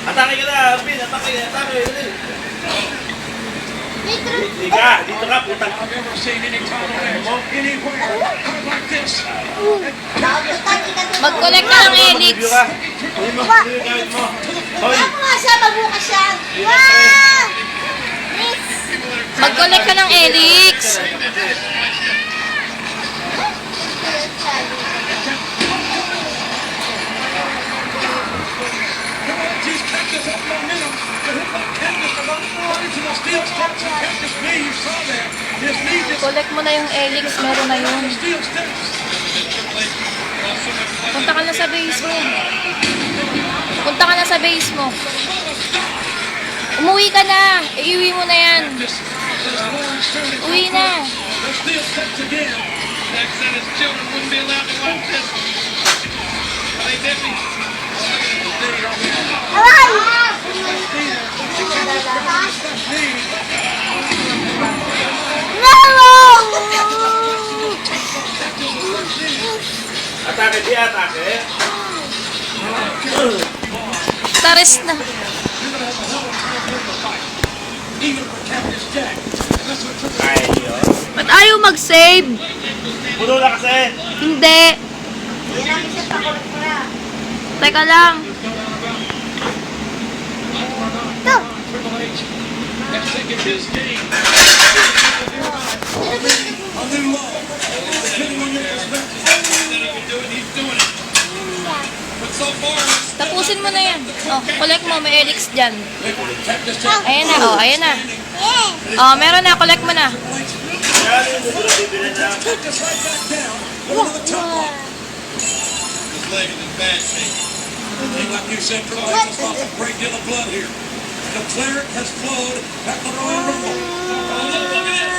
Atake ka na, Alvin. Atake. Dali. Dito ka, putang. Mag-collect ka ng helix. Gamit mo. Hoy. Ako nga siya, mabukas siya. Wow! Mag-collect ka ng helix. Collect mo na yung helix, meron na yun. Punta ka na sa base mo. Punta ka na sa base mo. Umuwi ka na. Iuwi mo na yan. Uwi na. Atake dia, atake. Tares na. Kaya niyo. Ba't ayaw mag-save? Puno na kasi. Hindi. Teka lang. Ito. Tapusin mo na yan. Oh, collect mo. May helix dyan. Ayan na. Oh, ayan na. Oh, meron na. Collect mo na. Like you said, Troy, it's lost a great deal of blood here. The cleric has flowed at the Royal Rumble. Look at this.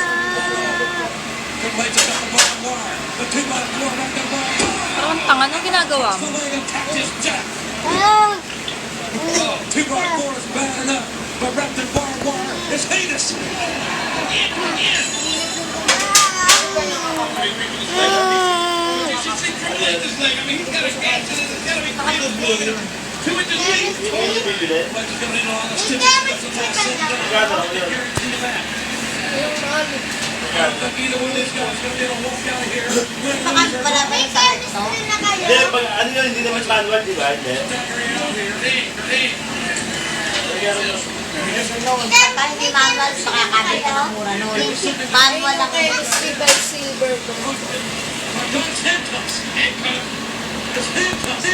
Triple H got the bottom wire. The 2x4 back to the bottom wire. Parang tanga. Anong ginagawa mo? The leg attacked his jack. Ah. 2x4 is bad enough, but wrapped in barbed wire is heinous. Baka wala ba yung sakit to? Hindi, pag ano yun, hindi naman manual, di ba? Hindi. Parang hindi manual, makakabit ka ng mura noon. Manual lang. Silver.